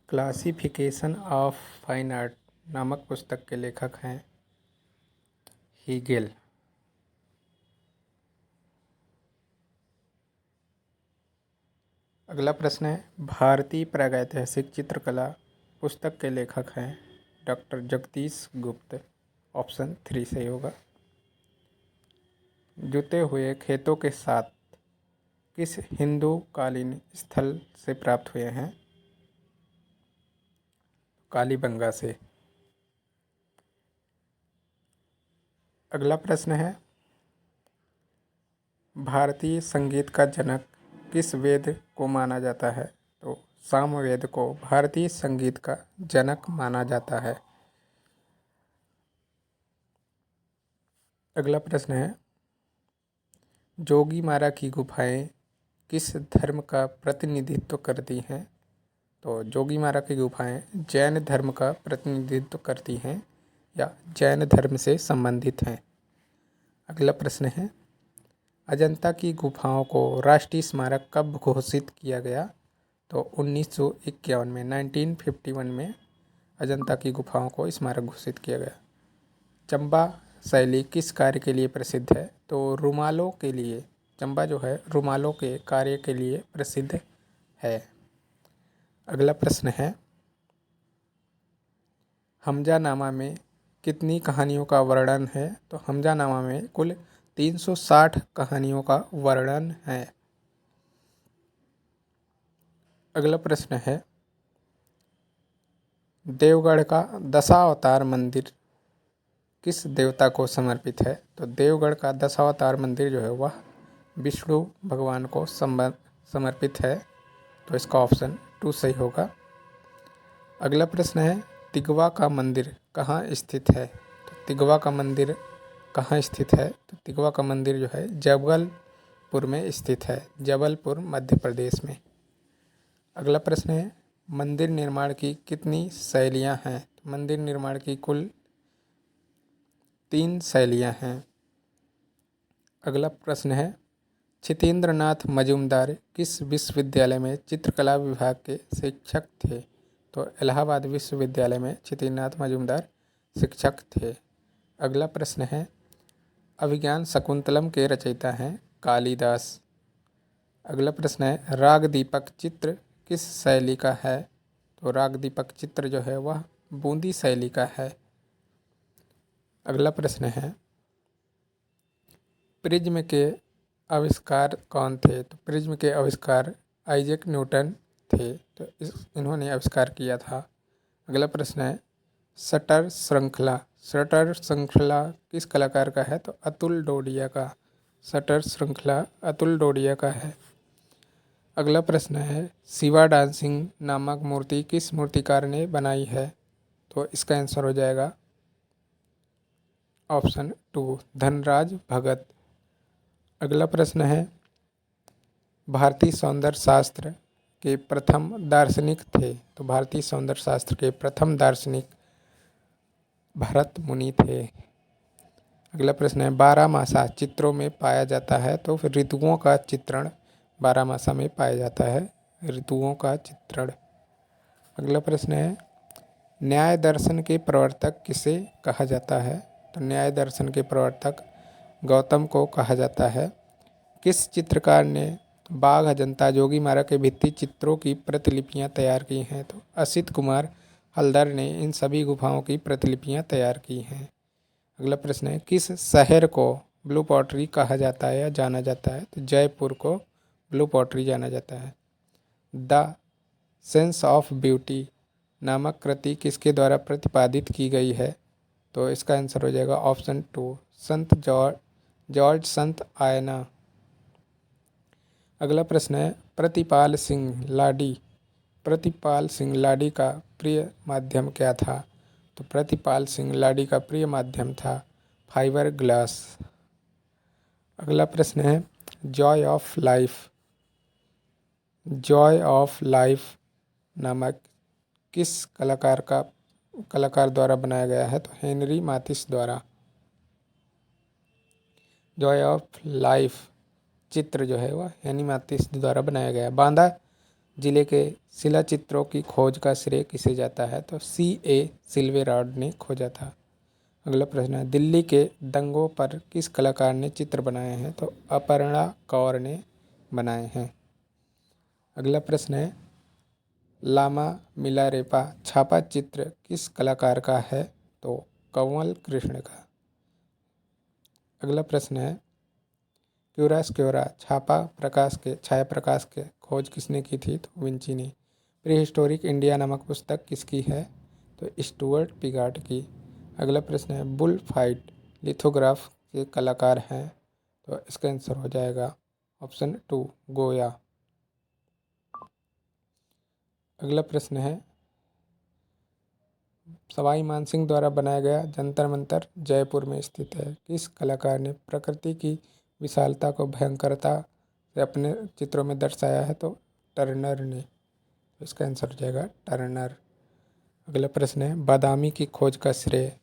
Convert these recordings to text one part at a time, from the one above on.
Classification of fine art नामक पुस्तक के लेखक हैं हीगेल। अगला प्रश्न है, भारतीय प्रागैतिहासिक चित्रकला पुस्तक के लेखक हैं डॉक्टर जगदीश गुप्त। ऑप्शन 3 सही होगा। जुते हुए खेतों के साथ किस हिंदू कालीन स्थल से प्राप्त हुए हैं? कालीबंगा से। अगला प्रश्न है, भारतीय संगीत का जनक किस वेद को माना जाता है? तो सामवेद को भारतीय संगीत का जनक माना जाता है। अगला प्रश्न है, जोगीमारा की गुफाएं किस धर्म का प्रतिनिधित्व करती हैं? तो जोगीमारा की गुफाएं जैन धर्म का प्रतिनिधित्व करती हैं या जैन धर्म से संबंधित हैं। अगला प्रश्न है, अजंता की गुफाओं को राष्ट्रीय स्मारक कब घोषित किया गया? तो 1951 में 1951 में अजंता की गुफाओं को स्मारक घोषित किया गया। चंबा शैली किस कार्य के लिए प्रसिद्ध है? तो रुमालों के लिए। चंबा जो है रुमालों के कार्य के लिए प्रसिद्ध है। अगला प्रश्न है, हमजानामा में कितनी कहानियों का वर्णन है? तो हमजानामा में कुल 360 कहानियों का वर्णन है। अगला प्रश्न है, देवगढ़ का दशावतार मंदिर किस देवता को समर्पित है? तो देवगढ़ का दशावतार मंदिर जो है वह विष्णु भगवान को समर्पित है। तो इसका ऑप्शन 2 सही होगा। अगला प्रश्न है, तिगवा का मंदिर कहाँ स्थित है? तो तिगवा का मंदिर कहाँ स्थित है? तो तिगवा का मंदिर जो है जबलपुर में स्थित है। जबलपुर मध्य प्रदेश में। अगला प्रश्न है, मंदिर निर्माण की कितनी शैलियाँ हैं? तो मंदिर निर्माण की कुल 3 शैलियाँ हैं। अगला प्रश्न है, छितेंद्रनाथ मजूमदार किस विश्वविद्यालय में चित्रकला विभाग के शिक्षक थे? तो इलाहाबाद विश्वविद्यालय में छितेंद्रनाथ मजूमदार शिक्षक थे। अगला प्रश्न है, अभिज्ञान शकुंतलम के रचयिता हैं कालिदास। अगला प्रश्न है, राग दीपक चित्र किस शैली का है? तो राग दीपक चित्र जो है वह बूंदी शैली का है। अगला प्रश्न है, प्रिज्म के आविष्कार कौन थे? तो प्रिज्म के आविष्कार आइजैक न्यूटन थे। तो इन्होंने आविष्कार किया था। अगला प्रश्न है, शटर श्रृंखला। शटर श्रृंखला किस कलाकार का है? तो अतुल डोडिया का। शटर श्रृंखला अतुल डोडिया का है। अगला प्रश्न है, शिवा डांसिंग नामक मूर्ति किस मूर्तिकार ने बनाई है? तो इसका आंसर हो जाएगा ऑप्शन 2 धनराज भगत। अगला प्रश्न है, भारतीय सौंदर्य शास्त्र के प्रथम दार्शनिक थे? तो भारतीय सौंदर्य शास्त्र के प्रथम दार्शनिक भरत मुनि थे। अगला प्रश्न है, बारहमासा चित्रों में पाया जाता है? तो फिर ऋतुओं का चित्रण बारहमासा में पाया जाता है। ऋतुओं का चित्रण। अगला प्रश्न है, न्याय दर्शन के प्रवर्तक किसे कहा जाता है? तो न्याय दर्शन के प्रवर्तक गौतम को कहा जाता है। किस चित्रकार ने बाघ, अजंता, जोगीमारा के भित्ति चित्रों की प्रतिलिपियां तैयार की हैं? तो असित कुमार हल्दर ने इन सभी गुफाओं की प्रतिलिपियां तैयार की हैं। अगला प्रश्न है, किस शहर को ब्लू पॉटरी कहा जाता है या जाना जाता है? तो जयपुर को ब्लू पॉटरी जाना जाता है। द सेंस ऑफ ब्यूटी नामक कृति किसके द्वारा प्रतिपादित की गई है? तो इसका आंसर हो जाएगा ऑप्शन 2 संत जॉर्ज संत आयना। अगला प्रश्न है, प्रतिपाल सिंह लाडी का प्रिय माध्यम क्या था? तो प्रतिपाल सिंह लाडी का प्रिय माध्यम था फाइबर ग्लास। अगला प्रश्न है, जॉय ऑफ लाइफ नामक किस कलाकार द्वारा बनाया गया है? तो हेनरी माथिस द्वारा। जॉय ऑफ लाइफ चित्र जो है वह हेनरी माथिस द्वारा बनाया गया। बांदा जिले के शिला चित्रों की खोज का श्रेय किसे जाता है? तो C.A. सिल्वेराड ने खोजा था। अगला प्रश्न है, दिल्ली के दंगों पर किस कलाकार ने चित्र बनाए हैं? तो अपर्णा कौर ने बनाए हैं। अगला प्रश्न है, लामा मिलारेपा छापा चित्र किस कलाकार का है? तो कंवल कृष्ण का। अगला प्रश्न है, क्यूरास्क्योरा छाया प्रकाश के खोज किसने की थी? तो विंची ने। प्री हिस्टोरिक इंडिया नामक पुस्तक किसकी है? तो स्टुअर्ट पिगाट की। अगला प्रश्न है, बुल फाइट लिथोग्राफ के कलाकार हैं? तो इसका आंसर हो जाएगा ऑप्शन 2 गोया। अगला प्रश्न है, सवाई मानसिंह द्वारा बनाया गया जंतर मंतर जयपुर में स्थित है। किस कलाकार ने प्रकृति की विशालता को भयंकरता से अपने चित्रों में दर्शाया है? तो टर्नर ने। इसका आंसर हो जाएगा टर्नर। अगला प्रश्न है, बादामी की खोज का श्रेय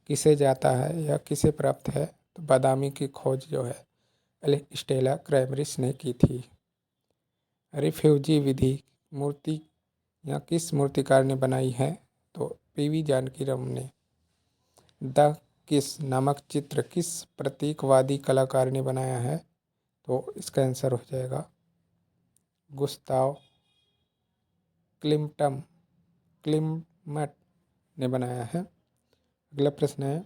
किसे जाता है या किसे प्राप्त है? तो बादामी की खोज जो है स्टेला क्रैमरिस ने की थी। रिफ्यूजी विधि मूर्ति या किस मूर्तिकार ने बनाई है? तो पीवी जानकीराम ने। द किस नामक चित्र किस प्रतीकवादी कलाकार ने बनाया है? तो इसका आंसर हो जाएगा गुस्ताव क्लिमट ने बनाया है। अगला प्रश्न है,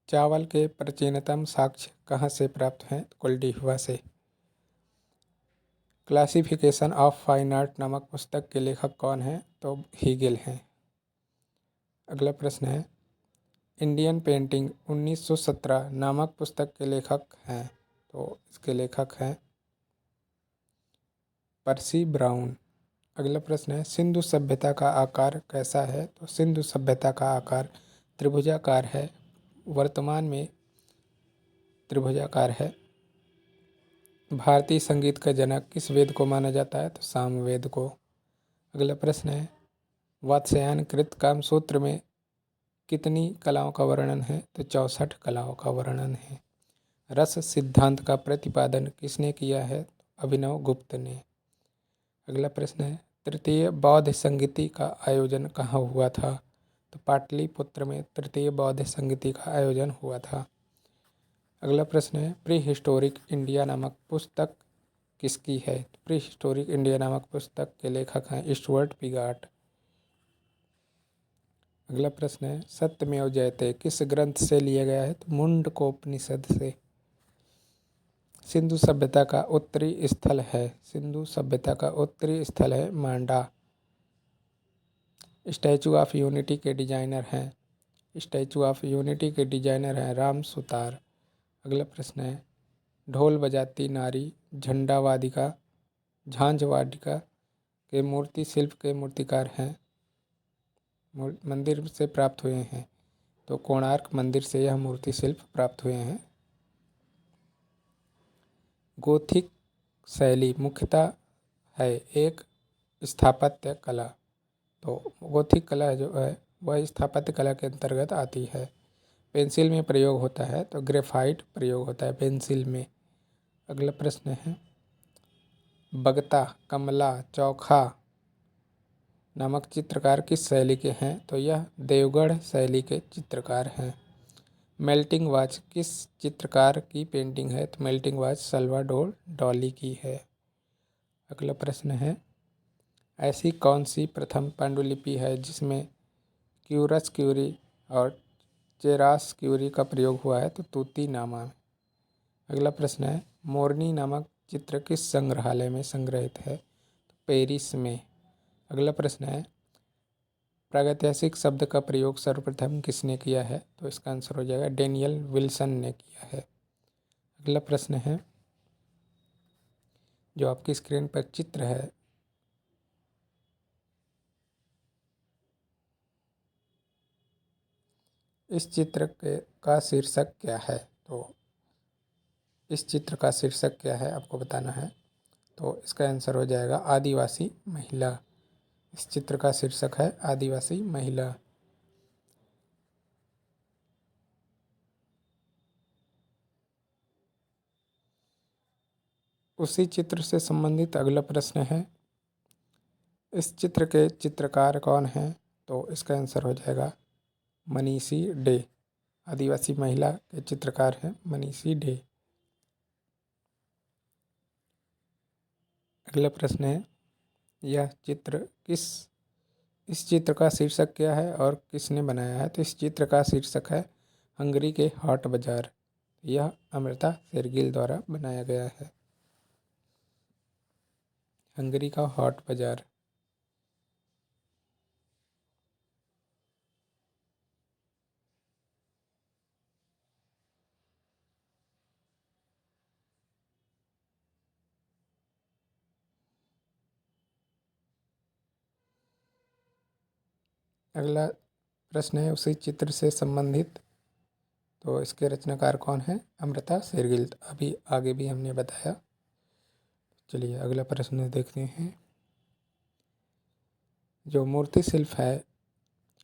चावल के प्राचीनतम साक्ष्य कहाँ से प्राप्त हैं? कोल्डिहुआ से। क्लासिफिकेशन ऑफ फाइन आर्ट नामक पुस्तक के लेखक कौन हैं? तो हीगेल हैं। अगला प्रश्न है, इंडियन पेंटिंग 1917 नामक पुस्तक के लेखक हैं? तो इसके लेखक हैं पर्सी ब्राउन। अगला प्रश्न है, सिंधु सभ्यता का आकार कैसा है? तो सिंधु सभ्यता का आकार त्रिभुजाकार है, वर्तमान में त्रिभुजाकार है। भारतीय संगीत का जनक किस वेद को माना जाता है? तो सामवेद को। अगला प्रश्न है, वात्स्यायन कृत कामसूत्र में कितनी कलाओं का वर्णन है? तो 64 कलाओं का वर्णन है। रस सिद्धांत का प्रतिपादन किसने किया है? अभिनव गुप्त ने। अगला प्रश्न है, तृतीय बौद्ध संगीति का आयोजन कहाँ हुआ था? तो पाटलिपुत्र में तृतीय बौद्ध संगीति का आयोजन हुआ था। अगला प्रश्न है, प्री हिस्टोरिक इंडिया नामक पुस्तक किसकी है? प्री हिस्टोरिक इंडिया नामक पुस्तक के लेखक हैं स्टुअर्ट पिगाट। अगला प्रश्न है, सत्यमेव जयते किस ग्रंथ से लिया गया है? तो मुंडकोपनिषद से। सिंधु सभ्यता का उत्तरी स्थल है? सिंधु सभ्यता का उत्तरी स्थल है मांडा। स्टैचू ऑफ यूनिटी के डिजाइनर हैं? स्टैचू ऑफ यूनिटी के डिजाइनर हैं राम सुतार। अगला प्रश्न है, ढोल बजाती नारी झंडा वादिका झांझ वादिका के मूर्ति शिल्प के मूर्तिकार हैं? मंदिर से प्राप्त हुए हैं? तो कोणार्क मंदिर से यह मूर्ति शिल्प प्राप्त हुए हैं। गोथिक शैली मुख्यतः है एक स्थापत्य कला। तो गोथिक कला जो है वह स्थापत्य कला के अंतर्गत आती है। पेंसिल में प्रयोग होता है? तो ग्रेफाइट प्रयोग होता है पेंसिल में। अगला प्रश्न है, बगता कमला चौखा नामक चित्रकार किस शैली के हैं? तो यह देवगढ़ शैली के चित्रकार हैं। मेल्टिंग वॉच किस चित्रकार की पेंटिंग है? तो मेल्टिंग वॉच सल्वाडोर डॉली की है। अगला प्रश्न है, ऐसी कौन सी प्रथम पांडुलिपि है जिसमें क्यूरस क्यूरी और चेरास क्यूरी का प्रयोग हुआ है? तो तूती नामा। अगला प्रश्न है, मोरनी नामक चित्र किस संग्रहालय में संग्रहित है? तो पेरिस में। अगला प्रश्न है, प्रागैतिहासिक शब्द का प्रयोग सर्वप्रथम किसने किया है? तो इसका आंसर हो जाएगा डेनियल विल्सन ने किया है। अगला प्रश्न है, जो आपकी स्क्रीन पर चित्र है इस चित्र का शीर्षक क्या है? तो इस चित्र का शीर्षक क्या है आपको बताना है। तो इसका आंसर हो जाएगा आदिवासी महिला। इस चित्र का शीर्षक है आदिवासी महिला। उसी चित्र से संबंधित अगला प्रश्न है, इस चित्र के चित्रकार कौन हैं? तो इसका आंसर हो जाएगा मनीषी डे। आदिवासी महिला के चित्रकार हैं मनीषी डे। अगला प्रश्न है, यह चित्र इस चित्र का शीर्षक क्या है और किसने बनाया है? तो इस चित्र का शीर्षक है हंगरी के हाट बाजार। यह अमृता शेरगिल द्वारा बनाया गया है। हंगरी का हाट बाजार। अगला प्रश्न है उसी चित्र से संबंधित, तो इसके रचनाकार कौन है? अमृता शेरगिल। अभी आगे भी हमने बताया। चलिए अगला प्रश्न देखते हैं। जो मूर्ति शिल्प है,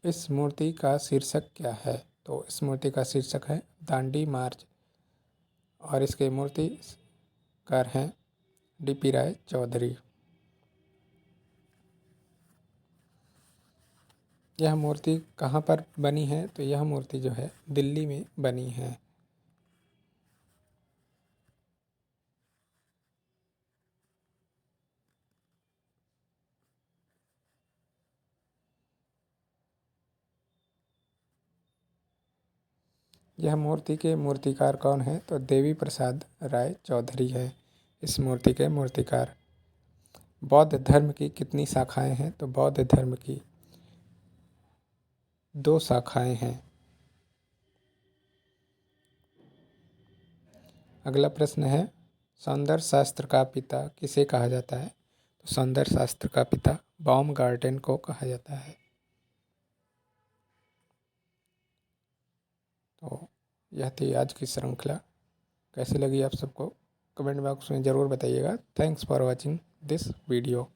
इस मूर्ति का शीर्षक क्या है? तो इस मूर्ति का शीर्षक है दांडी मार्च और इसके मूर्तिकार हैं डीपी राय चौधरी। यह मूर्ति कहाँ पर बनी है? तो यह मूर्ति जो है दिल्ली में बनी है। यह मूर्ति के मूर्तिकार कौन है? तो देवी प्रसाद राय चौधरी है इस मूर्ति के मूर्तिकार। बौद्ध धर्म की कितनी शाखाएं हैं? तो बौद्ध धर्म की 2 शाखाएं हैं। अगला प्रश्न है, सौंदर्य शास्त्र का पिता किसे कहा जाता है? तो सौंदर्य शास्त्र का पिता बाउमगार्टन को कहा जाता है। तो यह थी आज की श्रृंखला। कैसी लगी आप सबको? कमेंट बॉक्स में ज़रूर बताइएगा। Thanks for watching this video.